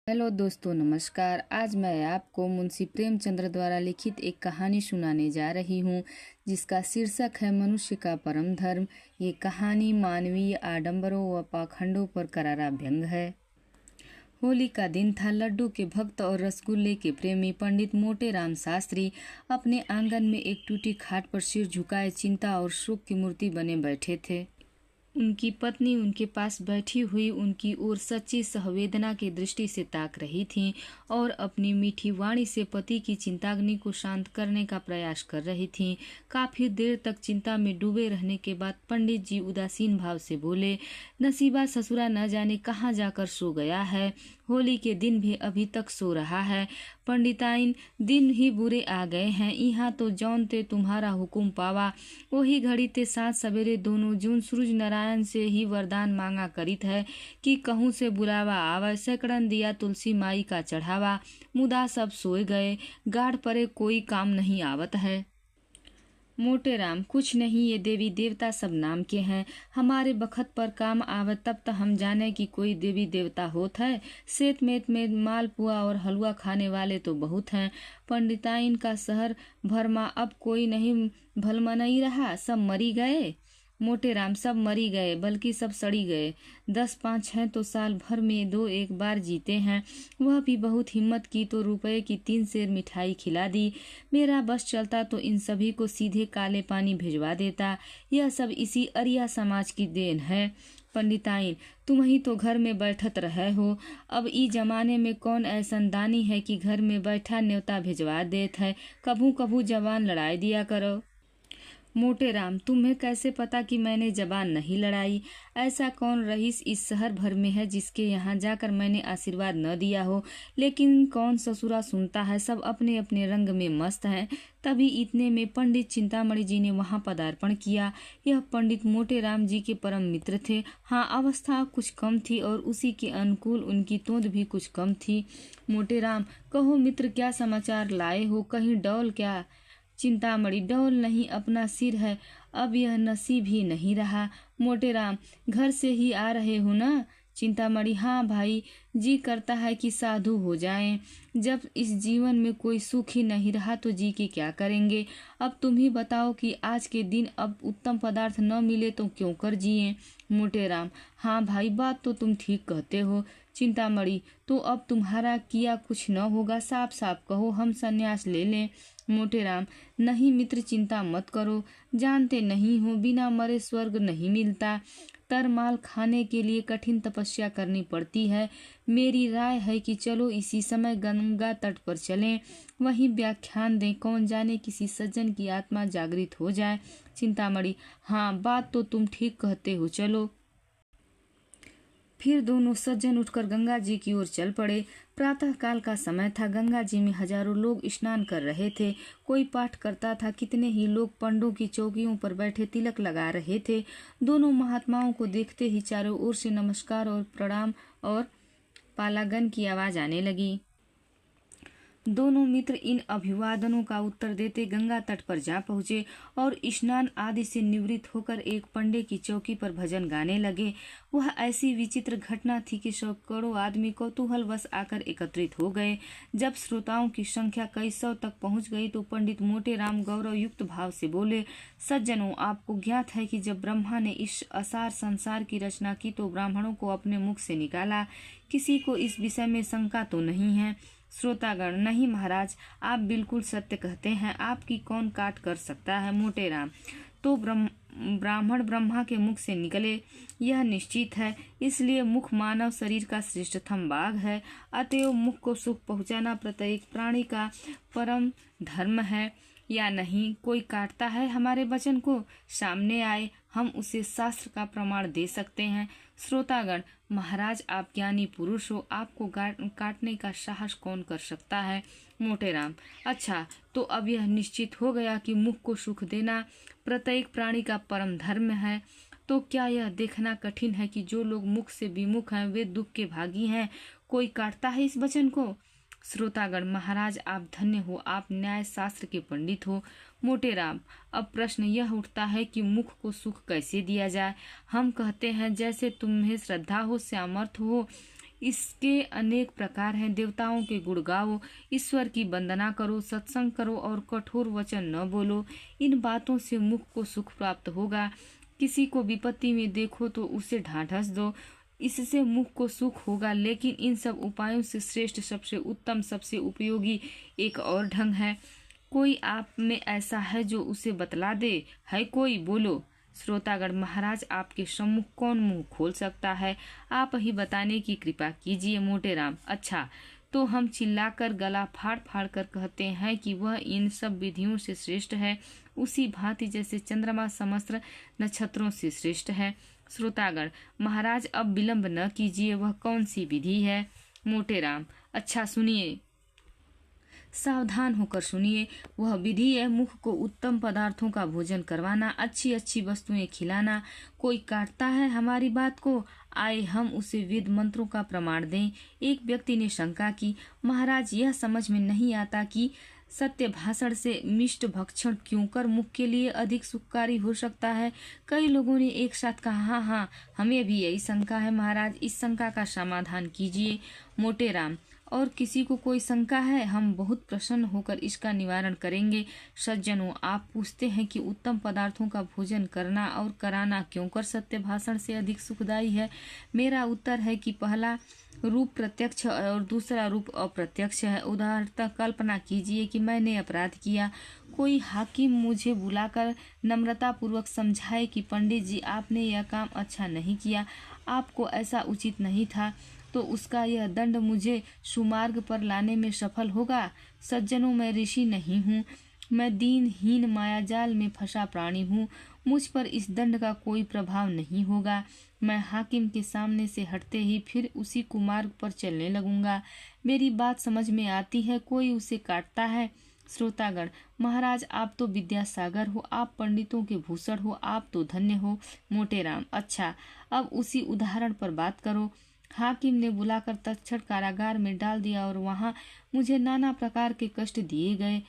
Hello दोस्तों, नमस्कार। आज मैं आपको मुंशी प्रेमचंद्र द्वारा लिखित एक कहानी सुनाने जा रही हूँ जिसका शीर्षक है मनुष्य का परम धर्म। ये कहानी मानवीय आडंबरों व पाखंडों पर करारा व्यंग है। होली का दिन था। लड्डू के भक्त और रसगुल्ले के प्रेमी पंडित मोटे राम शास्त्री अपने आंगन में एक टूटी खाट पर सिर झुकाए चिंता और शोक की मूर्ति बने बैठे थे। उनकी पत्नी उनके पास बैठी हुई उनकी ओर सच्ची संवेदना की दृष्टि से ताक रही थीं और अपनी मीठी वाणी से पति की चिंताग्नि को शांत करने का प्रयास कर रही थीं। काफी देर तक चिंता में डूबे रहने के बाद पंडित जी उदासीन भाव से बोले, नसीबा ससुरा न जाने कहाँ जाकर सो गया है। होली के दिन भी अभी तक सो रहा है। पंडिताइन, दिन ही बुरे आ गए हैं। यहाँ तो जौन ते तुम्हारा हुकुम पावा, वही घड़ी ते साथ सवेरे दोनों जून सूरज नारायण से ही वरदान मांगा करित है कि कहूँ से बुलावा आवे। सैकड़न दिया तुलसी माई का चढ़ावा, मुदा सब सोए गए। गाढ़ परे कोई काम नहीं आवत है। मोटे राम, कुछ नहीं, ये देवी देवता सब नाम के हैं। हमारे बखत पर काम आवत तब तक हम जाने कि कोई देवी देवता होत है। सेत मेत में मालपुआ और हलवा खाने वाले तो बहुत हैं। पंडिताइन का शहर भर में अब कोई नहीं भलमा नहीं रहा, सब मरी गए। मोटे राम, सब मरी गए, बल्कि सब सड़ी गए। 10-5 हैं तो साल भर में 2-1 बार जीते हैं। वह भी बहुत हिम्मत की तो रुपए की 3 सेर मिठाई खिला दी। मेरा बस चलता तो इन सभी को सीधे काले पानी भिजवा देता। यह सब इसी अरिया समाज की देन है। पंडिताइन, तुम ही तो घर में बैठत रहे हो। अब ई जमाने में कौन ऐसन दानी है कि घर में बैठा न्योता भिजवा देत है। कभू कभू जवान लड़ाई दिया करो। मोटे राम, तुम्हें कैसे पता कि मैंने जबान नहीं लड़ाई? ऐसा कौन रईस इस शहर भर में है जिसके यहाँ जाकर मैंने आशीर्वाद न दिया हो? लेकिन कौन ससुरा सुनता है, सब अपने अपने रंग में मस्त हैं। तभी इतने में पंडित चिंतामणि जी ने वहाँ पदार्पण किया। यह पंडित मोटे राम जी के परम मित्र थे। हाँ, अवस्था कुछ कम थी और उसी के अनुकूल उनकी तोंद भी कुछ कम थी। मोटे राम, कहो मित्र, क्या समाचार लाए हो? कहीं डौल क्या? चिंतामणि, डौल नहीं, अपना सिर है। अब यह नसीब ही नहीं रहा। मोटे राम, घर से ही आ रहे हो ना? चिंतामणि, हाँ भाई, जी करता है कि साधु हो जाएं। जब इस जीवन में कोई सुख ही नहीं रहा तो जी के क्या करेंगे? अब तुम ही बताओ कि आज के दिन अब उत्तम पदार्थ न मिले तो क्यों कर जिए? मोटे राम, हाँ भाई, बात तो तुम ठीक कहते हो। चिंतामणि, तो अब तुम्हारा किया कुछ न होगा, साफ साफ कहो, हम संन्यास ले लें। मोटे राम, नहीं मित्र, चिंता मत करो। जानते नहीं हो, बिना मरे स्वर्ग नहीं मिलता। तरमाल खाने के लिए कठिन तपस्या करनी पड़ती है। मेरी राय है कि चलो इसी समय गंगा तट पर चलें, वहीं व्याख्यान दें। कौन जाने किसी सज्जन की आत्मा जागृत हो जाए। चिंतामणि, हाँ, बात तो तुम ठीक कहते हो, चलो। फिर दोनों सज्जन उठकर गंगा जी की ओर चल पड़े। प्रातः काल का समय था। गंगा जी में हजारों लोग स्नान कर रहे थे। कोई पाठ करता था, कितने ही लोग पंडों की चौकियों पर बैठे तिलक लगा रहे थे। दोनों महात्माओं को देखते ही चारों ओर से नमस्कार और प्रणाम और पालागन की आवाज आने लगी। दोनों मित्र इन अभिवादनों का उत्तर देते गंगा तट पर जा पहुंचे और स्नान आदि से निवृत्त होकर एक पंडे की चौकी पर भजन गाने लगे। वह ऐसी विचित्र घटना थी कि सैकड़ों आदमी कौतूहलवश आकर एकत्रित हो गए। जब श्रोताओं की संख्या कई सौ तक पहुंच गई तो पंडित मोटे राम गौरव युक्त भाव से बोले, सज्जनों, आपको ज्ञात है कि जब ब्रह्मा ने इस असार संसार की रचना की तो ब्राह्मणों को अपने मुख से निकाला। किसी को इस विषय में शंका तो नहीं है? श्रोतागण, नहीं महाराज, आप बिल्कुल सत्य कहते हैं। आपकी कौन काट कर सकता है? मोटे राम, तो ब्राह्मण ब्रह्मा के मुख से निकले, यह निश्चित है। इसलिए मुख मानव शरीर का श्रेष्ठतम भाग है। अतएव मुख को सुख पहुंचाना प्रत्येक प्राणी का परम धर्म है। या नहीं कोई काटता है हमारे वचन को? सामने आए, हम उसे शास्त्र का प्रमाण दे सकते हैं। श्रोतागण, महाराज, आप ज्ञानी पुरुष हो, आपको काटने का साहस कौन कर सकता है? मोटे राम, अच्छा, तो अब यह निश्चित हो गया कि मुख को सुख देना प्रत्येक प्राणी का परम धर्म है। तो क्या यह देखना कठिन है कि जो लोग मुख से विमुख हैं वे दुख के भागी हैं? कोई काटता है इस वचन को? श्रोतागण, महाराज, आप धन्य हो, आप न्याय शास्त्र के पंडित हो। मोटे राम, अब प्रश्न यह उठता है कि मुख को सुख कैसे दिया जाए? हम कहते हैं जैसे तुम्हें श्रद्धा हो, सामर्थ्य हो, इसके अनेक प्रकार हैं। देवताओं के गुण गाओ, ईश्वर की वंदना करो, सत्संग करो और कठोर वचन न बोलो। इन बातों से मुख को सुख प्राप्त होगा। किसी को विपत्ति में देखो तो उसे ढांढस दो, इससे मुख को सुख होगा। लेकिन इन सब उपायों से श्रेष्ठ, सबसे उत्तम, सबसे उपयोगी एक और ढंग है। कोई आप में ऐसा है जो उसे बतला दे? है कोई? बोलो। श्रोतागण, महाराज आपके सम्मुख कौन मुंह खोल सकता है? आप ही बताने की कृपा कीजिए। मोटे राम, अच्छा तो हम चिल्लाकर गला फाड़ फाड़ कर कहते हैं कि वह इन सब विधियों से श्रेष्ठ है, उसी भांति जैसे चंद्रमा समस्त नक्षत्रों से श्रेष्ठ है। श्रोतागण, महाराज अब विलंब न कीजिए, वह कौन सी विधि है? मोटे राम, अच्छा सुनिए, सावधान होकर सुनिए। वह विधि है मुख को उत्तम पदार्थों का भोजन करवाना, अच्छी अच्छी वस्तुएं खिलाना। कोई काटता है हमारी बात को, आए हम उसे वेद मंत्रों का प्रमाण दें। एक व्यक्ति ने शंका की, महाराज यह समझ में नहीं आता कि सत्य भाषण से मिष्ट भक्षण क्यों कर मुख के लिए अधिक सुखकारी हो सकता है। कई लोगों ने एक साथ कहा, हाँ हमें भी यही शंका है महाराज, इस शंका का समाधान कीजिए। मोटे राम, और किसी को कोई शंका है? हम बहुत प्रसन्न होकर इसका निवारण करेंगे। सज्जनों, आप पूछते हैं कि उत्तम पदार्थों का भोजन करना और कराना क्यों कर सत्य भाषण से अधिक सुखदायी है। मेरा उत्तर है कि पहला रूप प्रत्यक्ष और दूसरा रूप अप्रत्यक्ष है। उदाहरणतः कल्पना कीजिए कि मैंने अपराध किया, कोई हाकिम मुझे बुलाकर नम्रता पूर्वक समझाए कि पंडित जी आपने यह काम अच्छा नहीं किया, आपको ऐसा उचित नहीं था, तो उसका यह दंड मुझे सुमार्ग पर लाने में सफल होगा। सज्जनों, मैं ऋषि नहीं हूँ, मैं दीनहीन मायाजाल में फंसा प्राणी हूँ, मुझ पर इस दंड का कोई प्रभाव नहीं होगा। मैं हाकिम के सामने से हटते ही फिर उसी कुमार्ग पर चलने लगूंगा। मेरी बात समझ में आती है? कोई उसे काटता है? श्रोतागण, महाराज आप तो विद्यासागर हो, आप पंडितों के भूषण हो, आप तो धन्य हो। मोटे राम, अच्छा अब उसी उदाहरण पर बात करो। हाकिम ने बुलाकर तत्क्षण कारागार में डाल दिया और वहाँ मुझे नाना प्रकार के कष्ट दिए गए।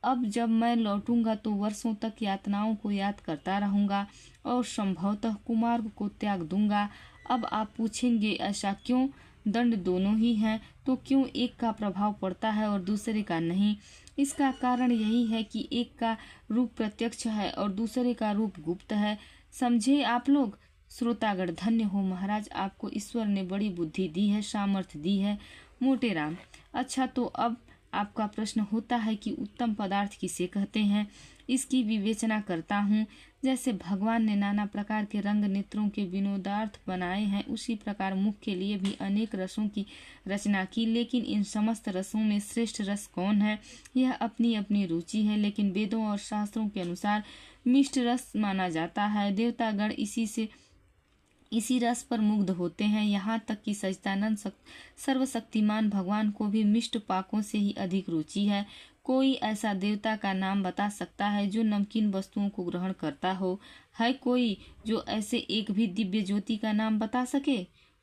अब जब मैं लौटूंगा तो वर्षों तक यातनाओं को याद करता रहूंगा और संभवतः कुमार्ग को त्याग दूंगा। अब आप पूछेंगे ऐसा क्यों? दंड दोनों ही हैं, तो क्यों एक का प्रभाव पड़ता है और दूसरे का नहीं? इसका कारण यही है कि एक का रूप प्रत्यक्ष है और दूसरे का रूप गुप्त है। समझे आप लोग? श्रोतागण, धन्य हो महाराज, आपको ईश्वर ने बड़ी बुद्धि दी है, सामर्थ्य दी है। मोटे राम, अच्छा तो अब आपका प्रश्न होता है कि उत्तम पदार्थ किसे कहते हैं। इसकी विवेचना करता हूँ। जैसे भगवान ने नाना प्रकार के रंग नेत्रों के विनोदार्थ बनाए हैं, उसी प्रकार मुख के लिए भी अनेक रसों की रचना की। लेकिन इन समस्त रसों में श्रेष्ठ रस कौन है? यह अपनी अपनी रुचि है, लेकिन वेदों और शास्त्रों के अनुसार मिष्ट रस माना जाता है। देवतागण इसी रस पर मुग्ध होते हैं। यहाँ तक कि सच्चिदानंद सर्वशक्तिमान भगवान को भी मिष्ट पाकों से ही अधिक रुचि है। कोई ऐसा देवता का नाम बता सकता है जो नमकीन वस्तुओं को ग्रहण करता हो? है कोई जो ऐसे एक भी दिव्य ज्योति का नाम बता सके?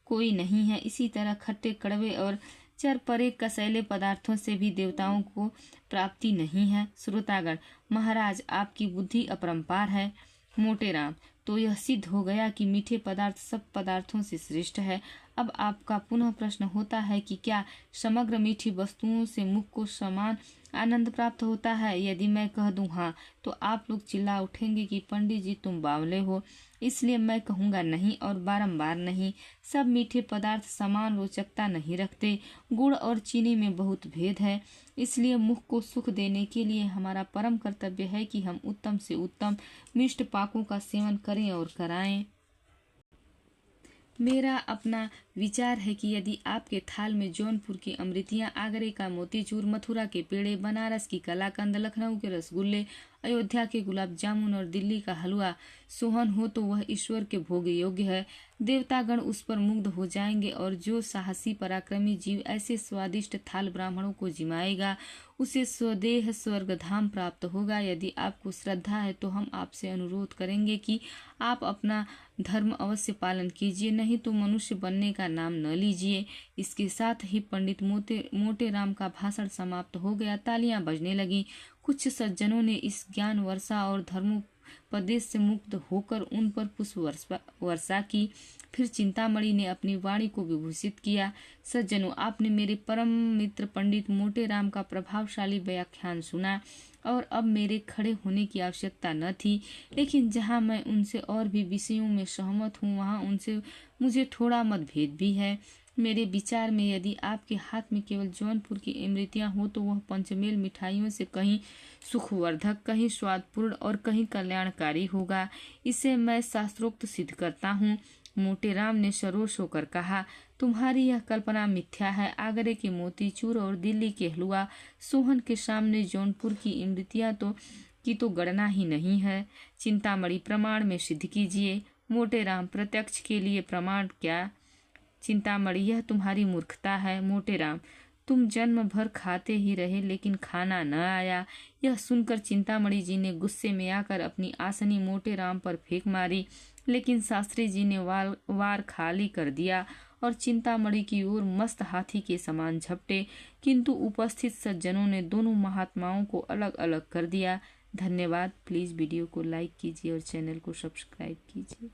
कोई नहीं है। इसी तरह खट्टे कड़वे और चरपरे कसैले पदार्थों से भी देवताओं को प्राप्ति नहीं है। श्रोतागण, महाराज आपकी बुद्धि अपरंपार है। मोटे राम, तो यह सिद्ध हो गया कि मीठे पदार्थ सब पदार्थों से श्रेष्ठ है। अब आपका पुनः प्रश्न होता है कि क्या समग्र मीठी वस्तुओं से मुख को समान आनंद प्राप्त होता है? यदि मैं कह दूं हाँ, तो आप लोग चिल्ला उठेंगे कि पंडित जी तुम बावले हो। इसलिए मैं कहूँगा नहीं और बारंबार नहीं। सब मीठे पदार्थ समान रोचकता नहीं रखते। गुड़ और चीनी में बहुत भेद है। इसलिए मुख को सुख देने के लिए हमारा परम कर्तव्य है कि हम उत्तम से उत्तम मिष्ट पाकों का सेवन करें और कराएं। मेरा अपना विचार है कि यदि आपके थाल में जौनपुर की अमृतियाँ, आगरे का मोतीचूर, मथुरा के पेड़े, बनारस की कलाकंद, लखनऊ के रसगुल्ले, अयोध्या के गुलाब जामुन और दिल्ली का हलवा सोहन हो तो वह ईश्वर के भोग योग्य है। देवतागण उस पर मुग्ध हो जाएंगे और जो साहसी पराक्रमी जीव ऐसे स्वादिष्ट थाल ब्राह्मणों को जिमाएगा उसे स्वदेह स्वर्गधाम प्राप्त होगा। यदि आपको श्रद्धा है तो हम आपसे अनुरोध करेंगे कि आप अपना धर्म अवश्य पालन कीजिए, नहीं तो मनुष्य बनने का नाम न लीजिए। इसके साथ ही पंडित मोटे राम का भाषण समाप्त हो गया। तालियां बजने लगी। कुछ सज्जनों ने इस ज्ञान वर्षा और प्रदेश से मुक्त होकर उन पर पुष्प वर्षा की। फिर चिंतामणि ने अपनी वाणी को विभूषित किया। सज्जनों, आपने मेरे परम मित्र पंडित मोटे राम का प्रभावशाली व्याख्यान सुना और अब मेरे खड़े होने की आवश्यकता न थी, लेकिन जहाँ मैं उनसे और भी विषयों में सहमत हूँ वहाँ उनसे मुझे थोड़ा मतभेद भी है। मेरे विचार में यदि आपके हाथ में केवल जौनपुर की इमरतियाँ हो तो वह पंचमेल मिठाइयों से कहीं सुखवर्धक, कहीं स्वादपूर्ण और कहीं कल्याणकारी होगा। इसे मैं शास्त्रोक्त सिद्ध करता हूँ। मोटे राम ने सरोष होकर कहा, तुम्हारी यह कल्पना मिथ्या है। आगरे के मोतीचूर और दिल्ली के हलवा सोहन के सामने जौनपुर की इमरतियाँ की तो गणना ही नहीं है। चिंतामणि, प्रमाण में सिद्ध कीजिए। मोटे राम, प्रत्यक्ष के लिए प्रमाण क्या? चिंतामणि, यह तुम्हारी मूर्खता है। मोटे राम, तुम जन्म भर खाते ही रहे लेकिन खाना न आया। यह सुनकर चिंतामणि जी ने गुस्से में आकर अपनी आसनी मोटे राम पर फेंक मारी, लेकिन शास्त्री जी ने वार खाली कर दिया और चिंतामणि की ओर मस्त हाथी के समान झपटे, किंतु उपस्थित सज्जनों ने दोनों महात्माओं को अलग अलग कर दिया। धन्यवाद। प्लीज वीडियो को लाइक कीजिए और चैनल को सब्सक्राइब कीजिए।